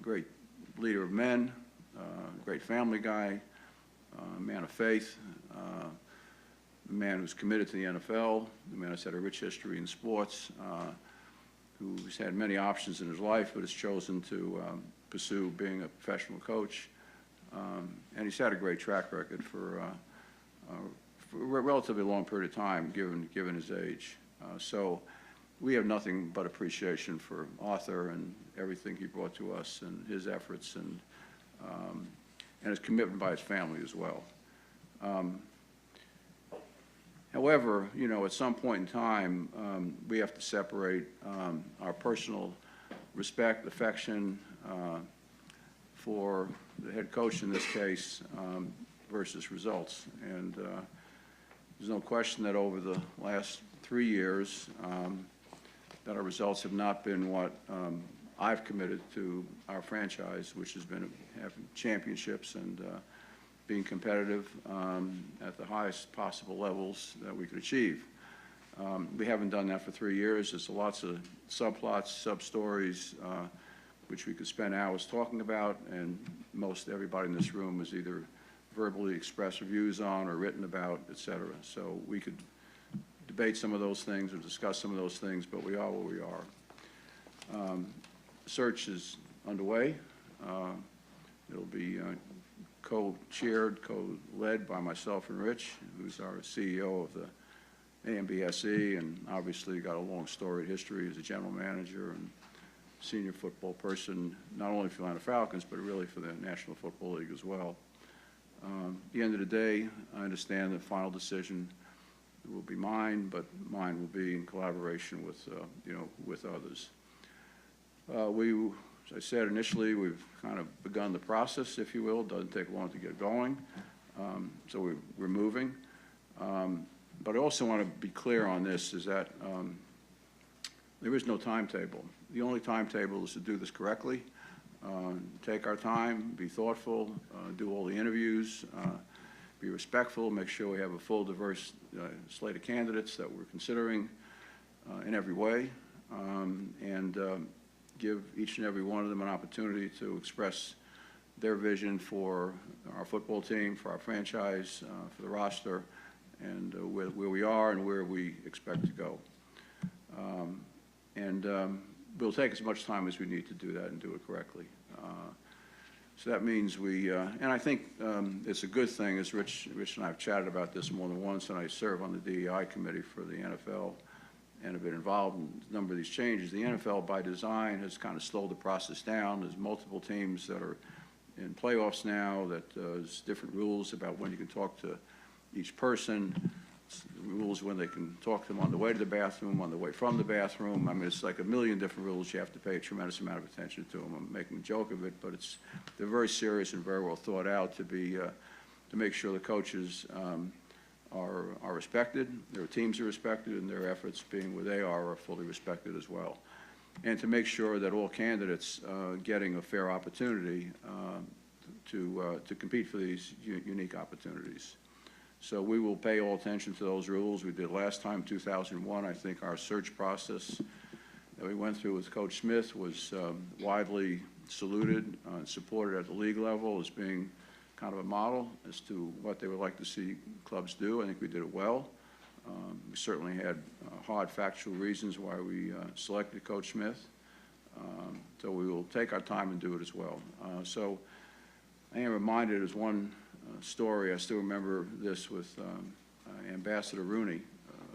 great leader of men, great family guy, man of faith, a man who's committed to the NFL, a man who's had a rich history in sports, who's had many options in his life, but has chosen to pursue being a professional coach. And he's had a great track record for a relatively long period of time, given his age. So we have nothing but appreciation for Arthur and everything he brought to us and his efforts and his commitment by his family as well. However, you know, at some point in time, we have to separate our personal respect, affection for the head coach in this case versus results. And there's no question that over the last 3 years that our results have not been what I've committed to our franchise, which has been having championships and being competitive at the highest possible levels that we could achieve. We haven't done that for 3 years. There's lots of subplots, sub-stories, which we could spend hours talking about, and most everybody in this room has either verbally expressed views on or written about, et cetera. So we could debate some of those things or discuss some of those things, but we are where we are. Search is underway. It'll be co-chaired, co-led by myself and Rich, who's our CEO of the AMBSE, and obviously got a long storied history as a general manager and senior football person, not only for the Atlanta Falcons, but really for the National Football League as well. At the end of the day, I understand the final decision will be mine, but mine will be in collaboration with, you know, with others. As I said initially, we've kind of begun the process, if you will. It doesn't take long to get going, so we're moving. But I also want to be clear on this, is that there is no timetable. The only timetable is to do this correctly, take our time, be thoughtful, do all the interviews, be respectful, make sure we have a full, diverse slate of candidates that we're considering in every way, and give each and every one of them an opportunity to express their vision for our football team, for our franchise, for the roster, and where we are and where we expect to go. We'll take as much time as we need to do that and do it correctly. So that means we, and I think it's a good thing, as Rich and I have chatted about this more than once, and I serve on the DEI committee for the NFL and have been involved in a number of these changes. The NFL, by design, has kind of slowed the process down. There's multiple teams that are in playoffs now, that there's different rules about when you can talk to each person, rules when they can talk to them on the way to the bathroom, on the way from the bathroom. I mean, it's like a million different rules. You have to pay a tremendous amount of attention to them. I'm making a joke of it, but they're very serious and very well thought out to make sure the coaches are respected, their teams are respected, and their efforts being where they are fully respected as well. And to make sure that all candidates getting a fair opportunity to compete for these unique opportunities. So we will pay all attention to those rules. We did last time, 2001. I think our search process that we went through with Coach Smith was widely saluted and supported at the league level as being kind of a model as to what they would like to see clubs do. I think we did it well. We certainly had hard factual reasons why we selected Coach Smith. So we will take our time and do it as well. So I am reminded as one story, I still remember this with Ambassador Rooney,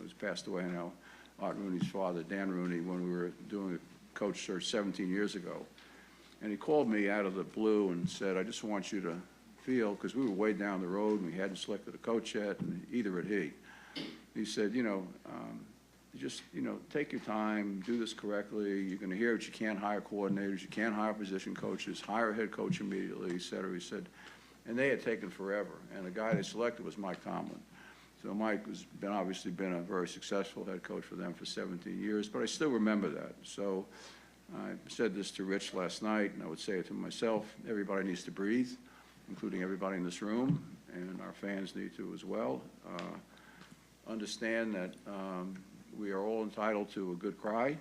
who's passed away now, Art Rooney's father, Dan Rooney, when we were doing a coach search 17 years ago. And he called me out of the blue and said, I just want you to feel, because we were way down the road and we hadn't selected a coach yet, and either had he. He said, you know, just, you know, take your time, do this correctly. You're going to hear it. You can't hire coordinators. You can't hire position coaches. Hire a head coach immediately, et cetera. He said, and they had taken forever. And the guy they selected was Mike Tomlin. So Mike has obviously been a very successful head coach for them for 17 years, but I still remember that. So I said this to Rich last night, and I would say it to myself. Everybody needs to breathe, including everybody in this room, and our fans need to as well. Understand that we are all entitled to a good cry,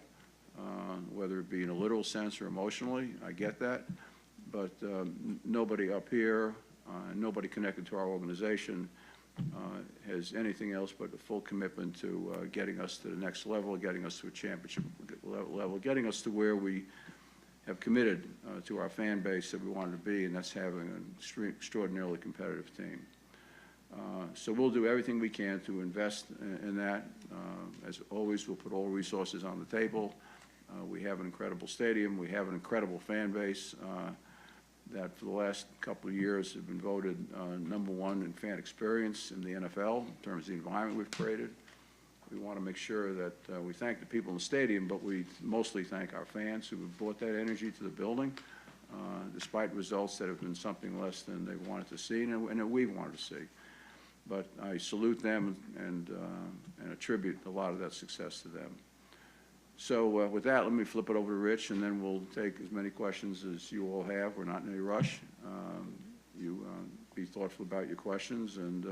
whether it be in a literal sense or emotionally. I get that. but nobody up here, nobody connected to our organization has anything else but a full commitment to getting us to the next level, getting us to a championship level, getting us to where we have committed to our fan base that we wanted to be, and that's having an extraordinarily competitive team. So we'll do everything we can to invest in that. As always, we'll put all resources on the table. We have an incredible stadium. We have an incredible fan base that for the last couple of years have been voted #1 in fan experience in the NFL in terms of the environment we've created. We want to make sure that we thank the people in the stadium, but we mostly thank our fans who have brought that energy to the building, despite results that have been something less than they wanted to see and that we wanted to see. But I salute them and attribute a lot of that success to them. So with that, let me flip it over to Rich, and then we'll take as many questions as you all have. We're not in any rush. You be thoughtful about your questions, and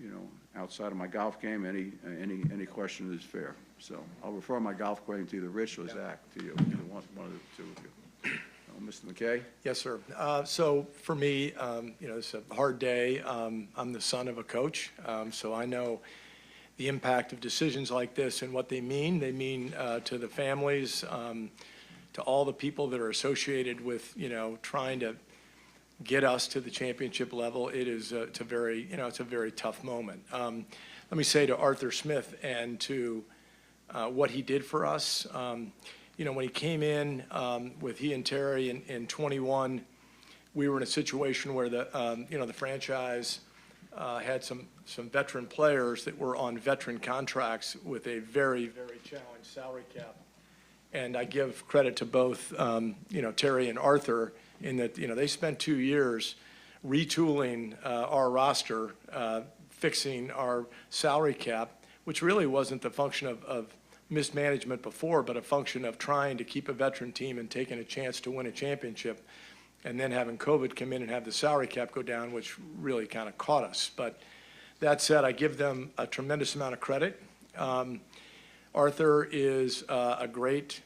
you know, outside of my golf game, any question is fair. So I'll refer my golf question to either Rich or Zach, to you, either one of the two of you. Mr. McKay? Yes, sir. So for me, you know, it's a hard day. I'm the son of a coach, so I know the impact of decisions like this and what they mean. They mean to the families, to all the people that are associated with, you know, trying to get us to the championship level. It's a very, you know, it's a very tough moment. Let me say to Arthur Smith and to what he did for us. You know, when he came in with he and Terry in 21, we were in a situation where the, you know, the franchise had some veteran players that were on veteran contracts with a very, very challenged salary cap. And I give credit to both, you know, Terry and Arthur in that, you know, they spent 2 years retooling our roster, fixing our salary cap, which really wasn't the function of mismanagement before, but a function of trying to keep a veteran team and taking a chance to win a championship, and then having COVID come in and have the salary cap go down, which really kind of caught us. But that said, I give them a tremendous amount of credit. Arthur is a great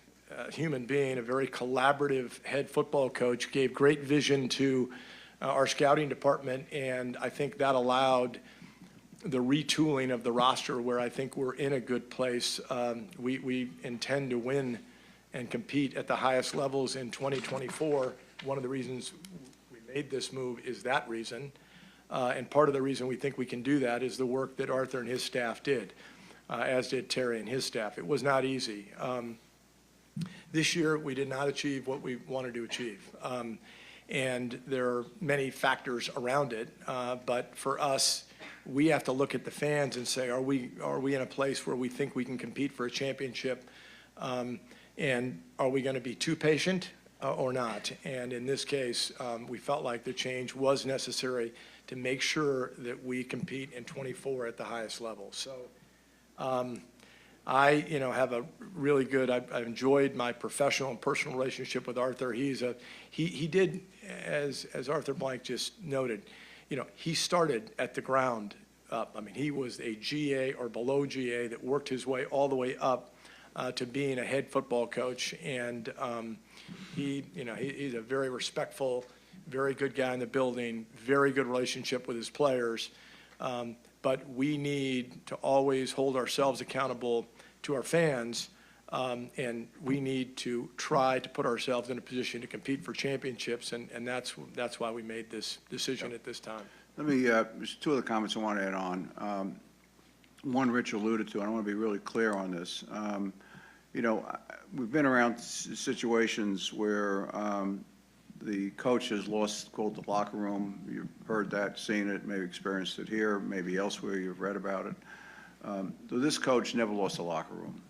human being, a very collaborative head football coach, gave great vision to our scouting department, and I think that allowed the retooling of the roster where I think we're in a good place. We intend to win and compete at the highest levels in 2024. One of the reasons we made this move is that reason. And part of the reason we think we can do that is the work that Arthur and his staff did, as did Terry and his staff. It was not easy. This year, we did not achieve what we wanted to achieve. And there are many factors around it. But for us, we have to look at the fans and say, are we in a place where we think we can compete for a championship? And are we going to be too patient or not? And in this case, we felt like the change was necessary to make sure that we compete in 24 at the highest level. So I, you know, have a really good, I've enjoyed my professional and personal relationship with Arthur. He did, as Arthur Blank just noted, you know, he started at the ground up. I mean, he was a GA or below GA that worked his way all the way up to being a head football coach. And he, you know, he's a very respectful, very good guy in the building, very good relationship with his players. But we need to always hold ourselves accountable to our fans, and we need to try to put ourselves in a position to compete for championships, and that's why we made this decision at this time. Let me, just two other comments I want to add on. One Rich alluded to, and I want to be really clear on this. You know, we've been around situations where the coach has lost, quote, the locker room. You've heard that, seen it, maybe experienced it here, maybe elsewhere, you've read about it. This coach never lost a locker room.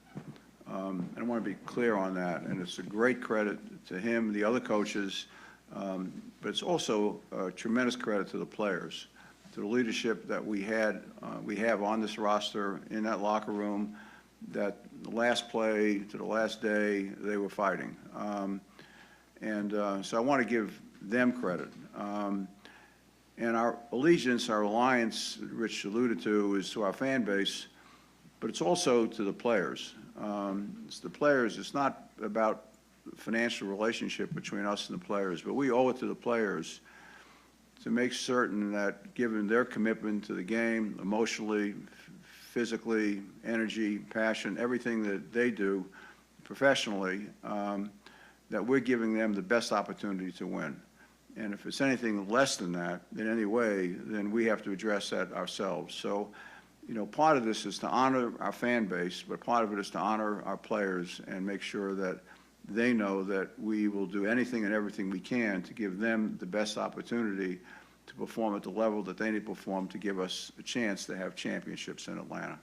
And I want to be clear on that, and it's a great credit to him, the other coaches, but it's also a tremendous credit to the players, to the leadership that we have on this roster, in that locker room, that the last play to the last day, they were fighting. So I want to give them credit. And our allegiance, our alliance, Rich alluded to, is to our fan base, but it's also to the players. It's the players. It's not about financial relationship between us and the players, but we owe it to the players to make certain that, given their commitment to the game, emotionally, physically, energy, passion, everything that they do professionally, that we're giving them the best opportunity to win. And if it's anything less than that in any way, then we have to address that ourselves. So, you know, part of this is to honor our fan base, but part of it is to honor our players and make sure that they know that we will do anything and everything we can to give them the best opportunity to perform at the level that they need to perform to give us a chance to have championships in Atlanta.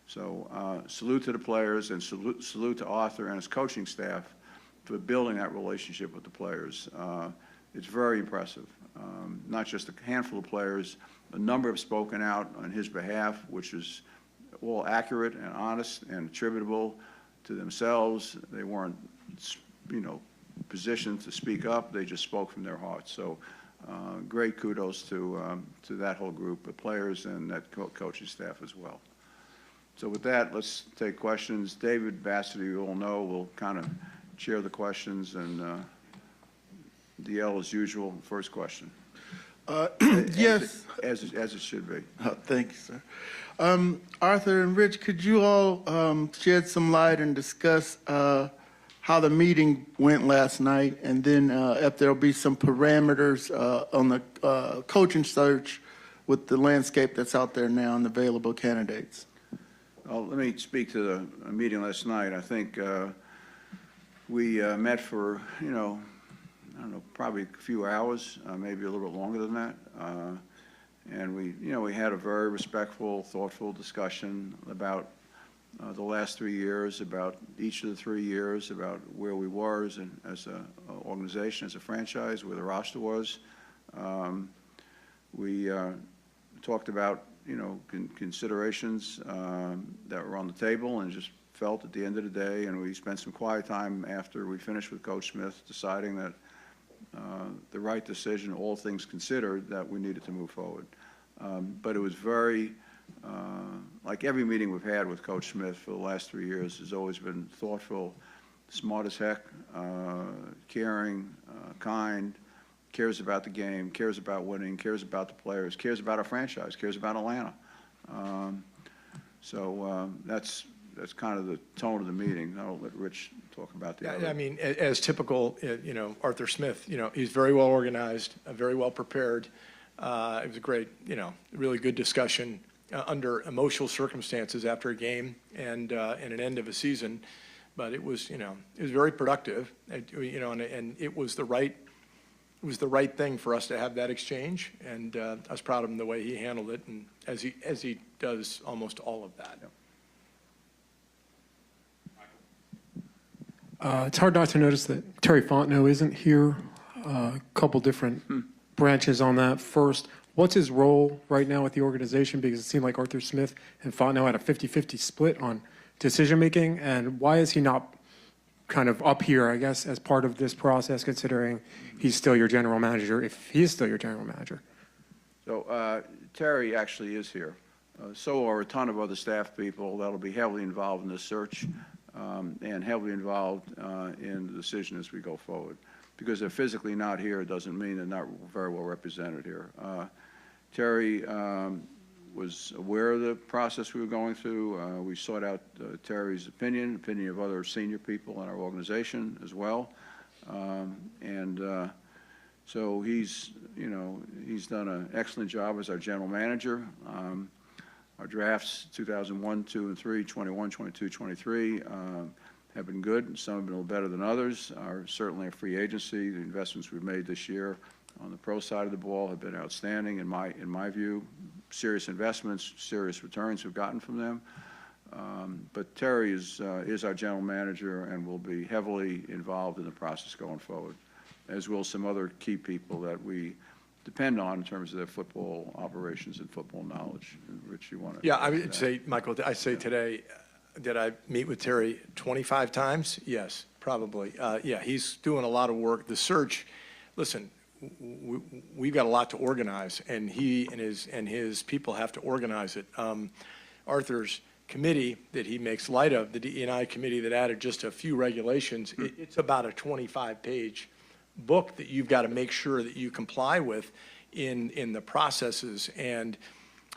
So salute to the players, and salute to Arthur and his coaching staff for building that relationship with the players. It's very impressive. Not just a handful of players, a number have spoken out on his behalf, which is all accurate and honest and attributable to themselves. They weren't, you know, positioned to speak up. They just spoke from their hearts. So great kudos to that whole group of players and that coaching staff as well. So with that, let's take questions. David Bassett, you all know, will kind of chair the questions, and DL, as usual, first question. Yes. As it should be. Thank you, sir. Arthur and Rich, could you all shed some light and discuss how the meeting went last night, and then if there'll be some parameters on the coaching search with the landscape that's out there now and available candidates? Well, let me speak to the meeting last night. I think we met for, you know, I don't know, probably a few hours, maybe a little bit longer than that. And we had a very respectful, thoughtful discussion about the last 3 years, about each of the 3 years, about where we were as an organization, as a franchise, where the roster was. We talked about, you know, considerations that were on the table, and just felt at the end of the day, and we spent some quiet time after we finished with Coach Smith deciding that the right decision, all things considered, that we needed to move forward. But it was very, like every meeting we've had with Coach Smith for the last 3 years, has always been thoughtful, smart as heck, caring, kind, cares about the game, cares about winning, cares about the players, cares about our franchise, cares about Atlanta. So that's kind of the tone of the meeting. I'll let Rich talk about the other. I mean, as typical, you know, Arthur Smith, you know, he's very well organized, very well prepared. It was a great, you know, really good discussion under emotional circumstances after a game and an end of a season. But it was, you know, it was very productive, you know, and it was the right thing for us to have that exchange. And I was proud of him the way he handled it, and as he does almost all of that. Yep. It's hard not to notice that Terry Fontenot isn't here. A couple different branches on that. First, what's his role right now with the organization? Because it seemed like Arthur Smith and Fontenot had a 50-50 split on decision-making. And why is he not kind of up here, I guess, as part of this process, considering he's still your general manager, if he is still your general manager? So Terry actually is here. So are a ton of other staff people that'll be heavily involved in this search. And heavily involved in the decision as we go forward. Because they're physically not here doesn't mean they're not very well represented here. Terry was aware of the process we were going through. We sought out Terry's opinion of other senior people in our organization as well. So he's, you know, he's done an excellent job as our general manager. Our drafts 2001, 2, and 3, 21, 22, 23 have been good. Some have been a little better than others. Certainly a free agency. The investments we've made this year on the pro side of the ball have been outstanding in my view. Serious investments, serious returns we've gotten from them. But Terry is our general manager and will be heavily involved in the process going forward, as will some other key people that we depend on in terms of their football operations and football knowledge. Rich, you want to? Yeah, I would say, Michael, I say today, did I meet with Terry 25 times? Yes, probably. Yeah, he's doing a lot of work. The search, listen, we've got a lot to organize, and he and his people have to organize it. Arthur's committee that he makes light of, the DE&I committee that added just a few regulations, it's about a 25-page book that you've got to make sure that you comply with in the processes. And,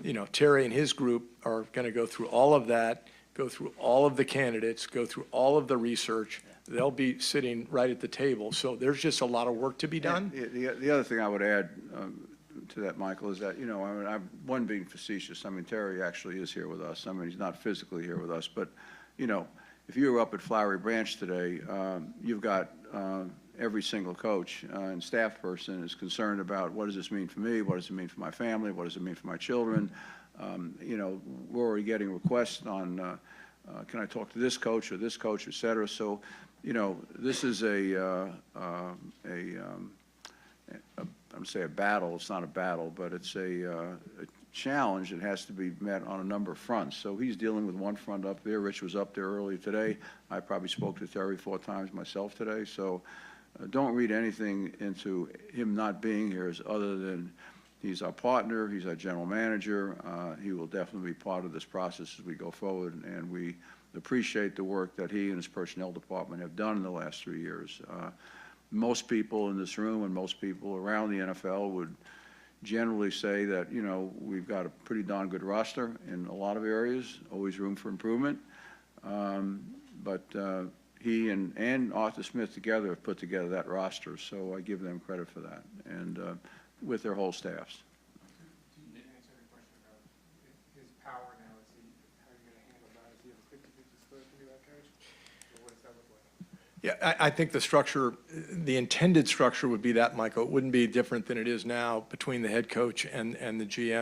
you know, Terry and his group are going to go through all of that, go through all of the candidates, go through all of the research. They'll be sitting right at the table. So there's just a lot of work to be done. The other thing I would add to that, Michael, is that, you know, I mean, one being facetious, I mean, Terry actually is here with us. I mean, he's not physically here with us, but, you know, if you were up at Flowery Branch today, you've got every single coach and staff person is concerned about what does this mean for me, what does it mean for my family, what does it mean for my children. You know, we're already getting requests on, can I talk to this coach, et cetera. So, you know, this is I'm gonna say a battle. It's not a battle, but it's a challenge that has to be met on a number of fronts. So he's dealing with one front up there. Rich was up there earlier today. I probably spoke to Terry 4 times myself today. So don't read anything into him not being here as other than he's our partner, he's our general manager. He will definitely be part of this process as we go forward, and we appreciate the work that he and his personnel department have done in the last 3 years. Most people in this room and most people around the NFL would generally say that, you know, we've got a pretty darn good roster in a lot of areas, always room for improvement. But he and Arthur Smith together have put together that roster, so I give them credit for that, and with their whole staffs. You didn't answer the question about his power now. Is he, how are you going to handle that? Is he have a 50-50 split to be that coach? Or what does that look like? Yeah, I think the structure, the intended structure would be that, Michael. It wouldn't be different than it is now between the head coach and the GM.